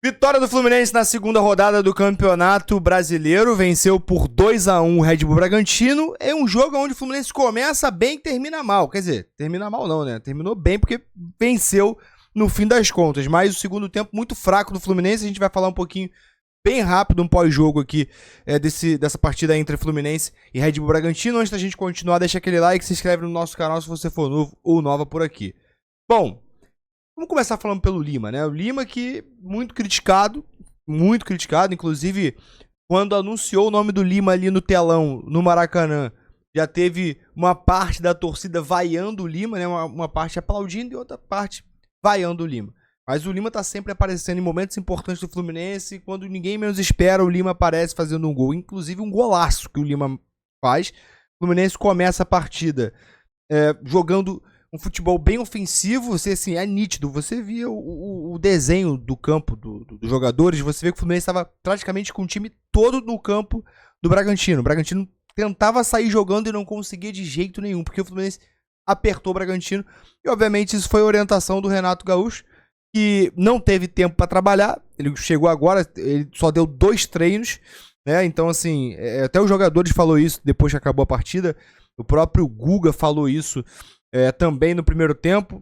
Vitória do Fluminense na segunda rodada do Campeonato Brasileiro, venceu por 2-1 o Red Bull Bragantino. É um jogo onde o Fluminense começa bem e termina mal. Quer dizer, termina mal não, né? Terminou bem porque venceu no fim das contas. Mas o segundo tempo muito fraco do Fluminense. A gente vai falar um pouquinho bem rápido, um pós-jogo aqui dessa partida entre Fluminense e Red Bull Bragantino. Antes da gente continuar, deixa aquele like, se inscreve no nosso canal se você for novo ou nova por aqui. Bom, vamos começar falando pelo Lima, né? O Lima que muito criticado, inclusive quando anunciou o nome do Lima ali no telão, no Maracanã, já teve uma parte da torcida vaiando o Lima, né? Uma parte aplaudindo e outra parte vaiando o Lima. Mas o Lima tá sempre aparecendo em momentos importantes do Fluminense, e quando ninguém menos espera, o Lima aparece fazendo um gol, inclusive um golaço que o Lima faz. O Fluminense começa a partida jogando um futebol bem ofensivo, você, assim, é nítido, você via o desenho do campo dos jogadores, você vê que o Fluminense estava praticamente com o time todo no campo do Bragantino. O Bragantino tentava sair jogando e não conseguia de jeito nenhum, porque o Fluminense apertou o Bragantino, e obviamente isso foi a orientação do Renato Gaúcho, que não teve tempo para trabalhar, ele chegou agora, ele só deu 2 treinos, né? Então, assim, até os jogadores falou isso depois que acabou a partida, o próprio Guga falou isso também no primeiro tempo,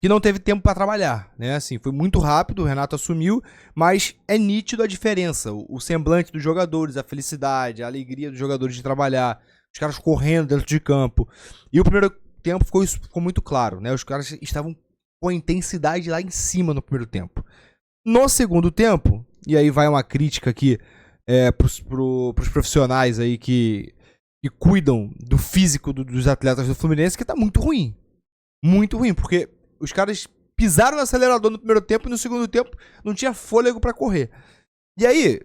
que não teve tempo para trabalhar, né? Assim, foi muito rápido, o Renato assumiu, mas é nítido a diferença, o semblante dos jogadores, a felicidade, a alegria dos jogadores de trabalhar, os caras correndo dentro de campo. E o primeiro tempo ficou muito claro, né? Os caras estavam com a intensidade lá em cima no primeiro tempo. No segundo tempo, e aí vai uma crítica aqui pros profissionais aí que cuidam do físico dos atletas do Fluminense, que tá muito ruim. Muito ruim, porque os caras pisaram no acelerador no primeiro tempo e no segundo tempo não tinha fôlego pra correr. E aí,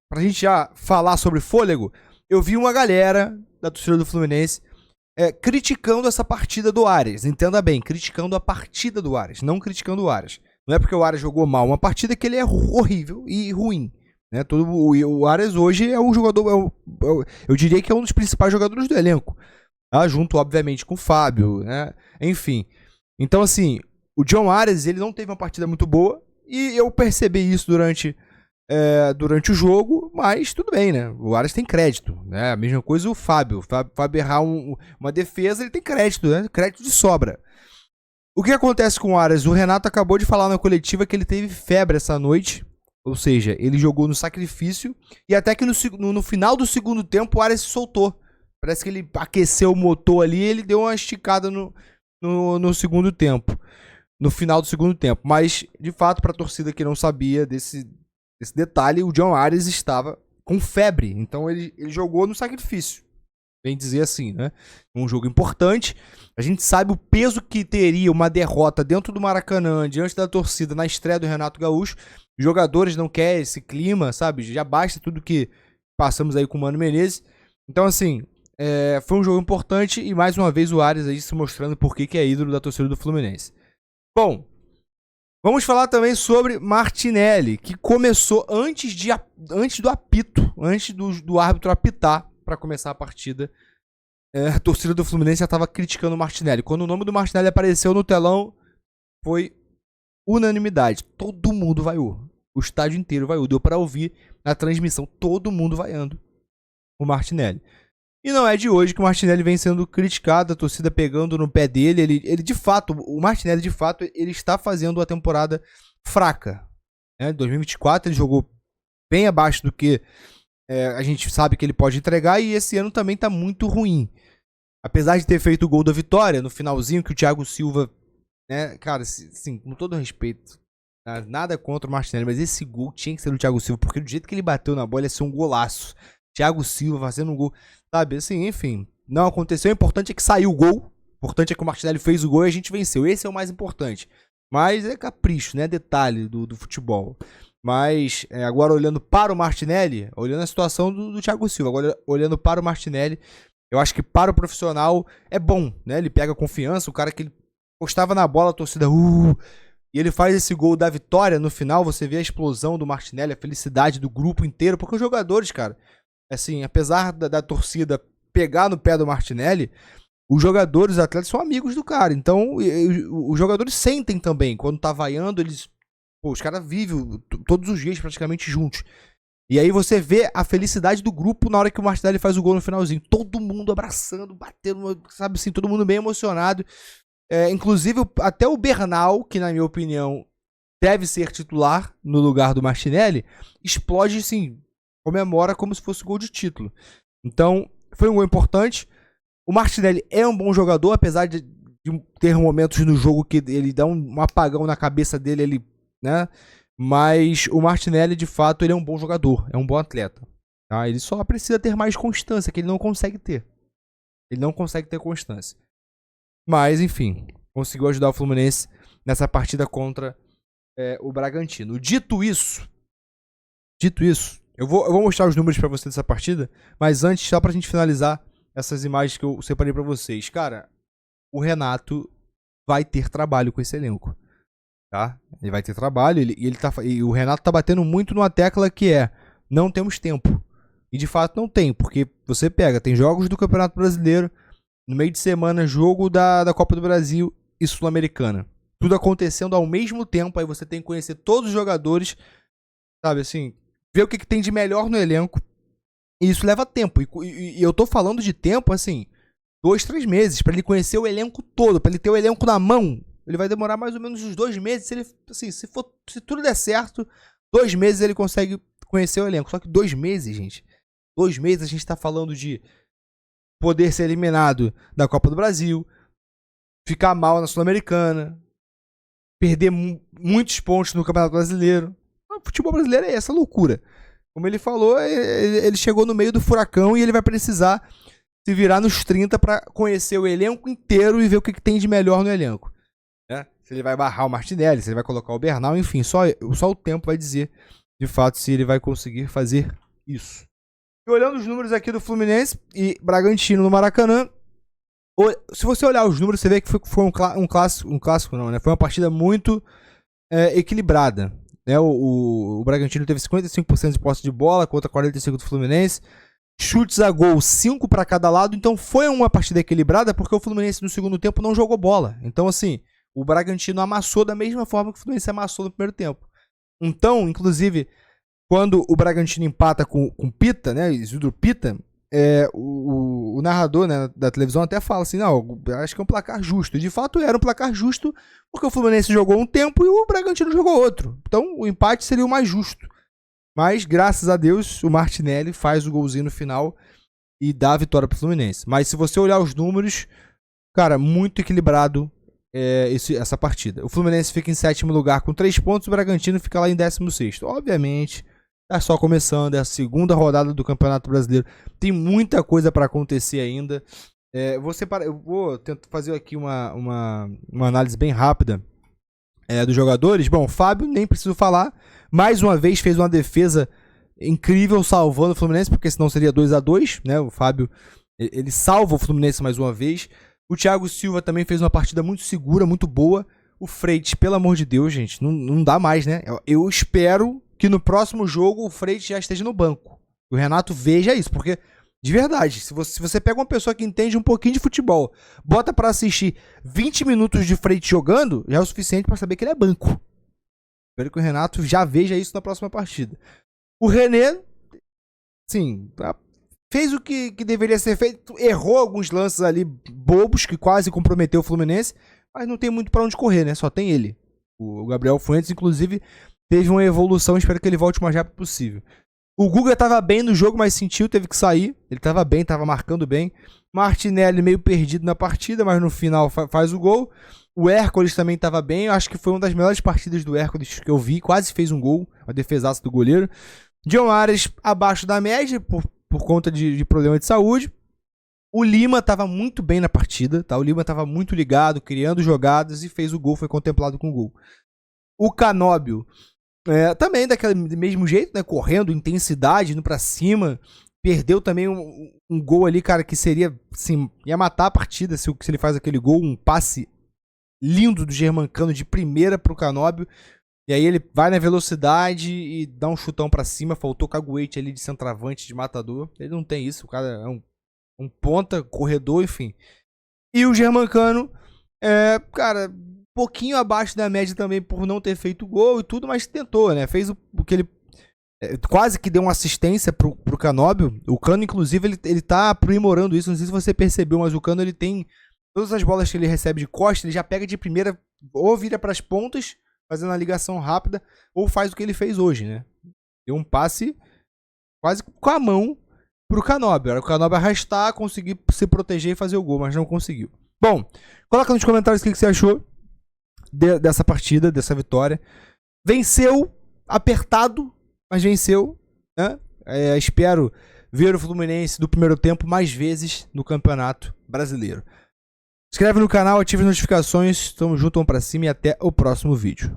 pra gente já falar sobre fôlego, eu vi uma galera da torcida do Fluminense criticando essa partida do Arias. Entenda bem, criticando a partida do Arias, não criticando o Arias. Não é porque o Arias jogou mal, uma partida que ele é horrível e ruim. Né? O Arias hoje é um jogador, eu diria que é um dos principais jogadores do elenco. Tá? Junto, obviamente, com o Fábio. Né? Enfim. Então, assim, o John Arias ele não teve uma partida muito boa e eu percebi isso durante o jogo, mas tudo bem, né? O Arias tem crédito, né? A mesma coisa o Fábio. O Fábio errar uma defesa, ele tem crédito, né? Crédito de sobra. O que acontece com o Arias? O Renato acabou de falar na coletiva que ele teve febre essa noite, ou seja, ele jogou no sacrifício e até que no final do segundo tempo o Arias se soltou. Parece que ele aqueceu o motor ali e ele deu uma esticada no segundo tempo, no final do segundo tempo. Mas, de fato, para a torcida que não sabia desse detalhe, o John Arias estava com febre, então ele jogou no sacrifício, bem dizer assim, né? Um jogo importante, a gente sabe o peso que teria uma derrota dentro do Maracanã, diante da torcida, na estreia do Renato Gaúcho. Os jogadores não querem esse clima, sabe? Já basta tudo que passamos aí com o Mano Menezes. Então, assim, foi um jogo importante e mais uma vez o Arias aí se mostrando por que é ídolo da torcida do Fluminense. Bom, vamos falar também sobre Martinelli, que começou antes do apito, antes do árbitro apitar para começar a partida. A torcida do Fluminense já estava criticando o Martinelli. Quando o nome do Martinelli apareceu no telão, foi unanimidade. Todo mundo vaiou. O estádio inteiro vaiou. Deu para ouvir na transmissão. Todo mundo vaiando o Martinelli. E não é de hoje que o Martinelli vem sendo criticado, a torcida pegando no pé dele. Ele de fato, o Martinelli de fato, ele está fazendo uma temporada fraca. Em 2024 ele jogou bem abaixo do que a gente sabe que ele pode entregar, e esse ano também está muito ruim. Apesar de ter feito o gol da vitória no finalzinho, que o Thiago Silva, né, cara, sim, com todo respeito, nada contra o Martinelli, mas esse gol tinha que ser do Thiago Silva, porque do jeito que ele bateu na bola ia ser um golaço. Thiago Silva fazendo um gol, sabe, assim, enfim, não aconteceu. O importante é que saiu o gol, o importante é que o Martinelli fez o gol e a gente venceu, esse é o mais importante. Mas é capricho, né, detalhe do futebol. Mas agora olhando para o Martinelli, olhando a situação do Thiago Silva, agora olhando para o Martinelli, eu acho que para o profissional é bom, né, ele pega confiança, o cara que ele postava na bola, a torcida, e ele faz esse gol da vitória no final, você vê a explosão do Martinelli, a felicidade do grupo inteiro, porque os jogadores, cara, assim, apesar da torcida pegar no pé do Martinelli, os jogadores, os atletas são amigos do cara. Então, os jogadores sentem também. Quando tá vaiando, eles Pô, os caras vivem todos os dias praticamente juntos. E aí você vê a felicidade do grupo na hora que o Martinelli faz o gol no finalzinho. Todo mundo abraçando, batendo, sabe assim, todo mundo bem emocionado. Inclusive, até o Bernal, que na minha opinião deve ser titular no lugar do Martinelli, explode, assim, comemora como se fosse gol de título. Então, foi um gol importante. O Martinelli é um bom jogador, apesar de ter momentos no jogo que ele dá um apagão na cabeça dele, ele, né? Mas o Martinelli, de fato, ele é um bom jogador, é um bom atleta. Tá? Ele só precisa ter mais constância, que ele não consegue ter. Ele não consegue ter constância. Mas, enfim, conseguiu ajudar o Fluminense nessa partida contra o Bragantino. Dito isso, eu vou mostrar os números pra você dessa partida, mas antes, só pra gente finalizar essas imagens que eu separei pra vocês. Cara, o Renato vai ter trabalho com esse elenco. Tá? Ele vai ter trabalho e o Renato tá batendo muito numa tecla que não temos tempo. E de fato não tem, porque você tem jogos do Campeonato Brasileiro, no meio de semana, jogo da Copa do Brasil e Sul-Americana. Tudo acontecendo ao mesmo tempo, aí você tem que conhecer todos os jogadores, sabe assim, ver o que tem de melhor no elenco. E isso leva tempo. E eu tô falando de tempo, assim, 2, 3 meses, pra ele conhecer o elenco todo, pra ele ter o elenco na mão. Ele vai demorar mais ou menos uns 2 meses. Se ele, assim, se tudo der certo, 2 meses ele consegue conhecer o elenco. Só que 2 meses, gente. 2 meses a gente tá falando de poder ser eliminado da Copa do Brasil, ficar mal na Sul-Americana, perder muitos pontos no Campeonato Brasileiro. O futebol brasileiro é essa loucura. Como ele falou, ele chegou no meio do furacão e ele vai precisar se virar nos 30 para conhecer o elenco inteiro e ver o que tem de melhor no elenco. Se ele vai barrar o Martinelli, se ele vai colocar o Bernal, enfim, só o tempo vai dizer, de fato, se ele vai conseguir fazer isso. E olhando os números aqui do Fluminense e Bragantino no Maracanã, se você olhar os números, você vê que foi um clássico não, né? Foi uma partida muito equilibrada. Né? O Bragantino teve 55% de posse de bola contra 45% do Fluminense. Chutes a gol, 5 para cada lado. Então foi uma partida equilibrada porque o Fluminense no segundo tempo não jogou bola. Então, assim, o Bragantino amassou da mesma forma que o Fluminense amassou no primeiro tempo. Então, inclusive, quando o Bragantino empata com Pita, né, Isidro Pita, o narrador, né, da televisão até fala assim, não, acho que é um placar justo. E de fato era um placar justo porque o Fluminense jogou um tempo e o Bragantino jogou outro. Então o empate seria o mais justo. Mas, graças a Deus, o Martinelli faz o golzinho no final e dá a vitória pro Fluminense. Mas se você olhar os números, cara, muito equilibrado essa partida. O Fluminense fica em 7º lugar com 3 pontos, o Bragantino fica lá em 16º. Obviamente, tá só começando, é a segunda rodada do Campeonato Brasileiro. Tem muita coisa para acontecer ainda. Eu vou tentar fazer aqui uma análise bem rápida dos jogadores. Bom, o Fábio, nem preciso falar. Mais uma vez fez uma defesa incrível, salvando o Fluminense, porque senão seria 2-2, né? O Fábio, ele salva o Fluminense mais uma vez. O Thiago Silva também fez uma partida muito segura, muito boa. O Freitas, pelo amor de Deus, gente, não dá mais, né? Eu espero que no próximo jogo o Freitas já esteja no banco. O Renato veja isso, porque, de verdade, se você pega uma pessoa que entende um pouquinho de futebol, bota pra assistir 20 minutos de Freitas jogando, já é o suficiente pra saber que ele é banco. Espero que o Renato já veja isso na próxima partida. O René, sim, fez o que deveria ser feito, errou alguns lances ali bobos que quase comprometeu o Fluminense, mas não tem muito pra onde correr, né? Só tem ele. O Gabriel Fuentes, inclusive, teve uma evolução, espero que ele volte o mais rápido possível. O Guga tava bem no jogo, mas sentiu, teve que sair. Ele tava bem, tava marcando bem. Martinelli meio perdido na partida, mas no final faz o gol. O Hércules também tava bem, eu acho que foi uma das melhores partidas do Hércules que eu vi, quase fez um gol, uma defesaça do goleiro. John Ares abaixo da média, por conta de problema de saúde. O Lima tava muito bem na partida, tá? O Lima tava muito ligado, criando jogadas e fez o gol, foi contemplado com o gol. O Canóbio, também daquele mesmo jeito, né? Correndo, intensidade, indo pra cima. Perdeu também um gol ali, cara, que seria, assim, ia matar a partida se ele faz aquele gol, um passe lindo do Germancano de primeira pro Canóbio. E aí ele vai na velocidade e dá um chutão pra cima. Faltou caguete ali de centroavante, de matador. Ele não tem isso, o cara é um ponta, corredor, enfim. E o Germancano, cara, pouquinho abaixo da média também por não ter feito gol e tudo, mas tentou, né? Fez o que ele... quase que deu uma assistência pro Canóbio. O Cano, inclusive, ele tá aprimorando isso. Não sei se você percebeu, mas o Cano, ele tem... Todas as bolas que ele recebe de costa, ele já pega de primeira, ou vira pras pontas, fazendo a ligação rápida, ou faz o que ele fez hoje, né? Deu um passe quase com a mão pro Canóbio. Era o Canóbio arrastar, conseguir se proteger e fazer o gol, mas não conseguiu. Bom, coloca nos comentários o que você achou dessa partida, dessa vitória. Venceu, apertado, mas venceu, né? Espero ver o Fluminense do primeiro tempo mais vezes no Campeonato Brasileiro. Se inscreve no canal, ative as notificações. Tamo junto, vamos pra cima e até o próximo vídeo.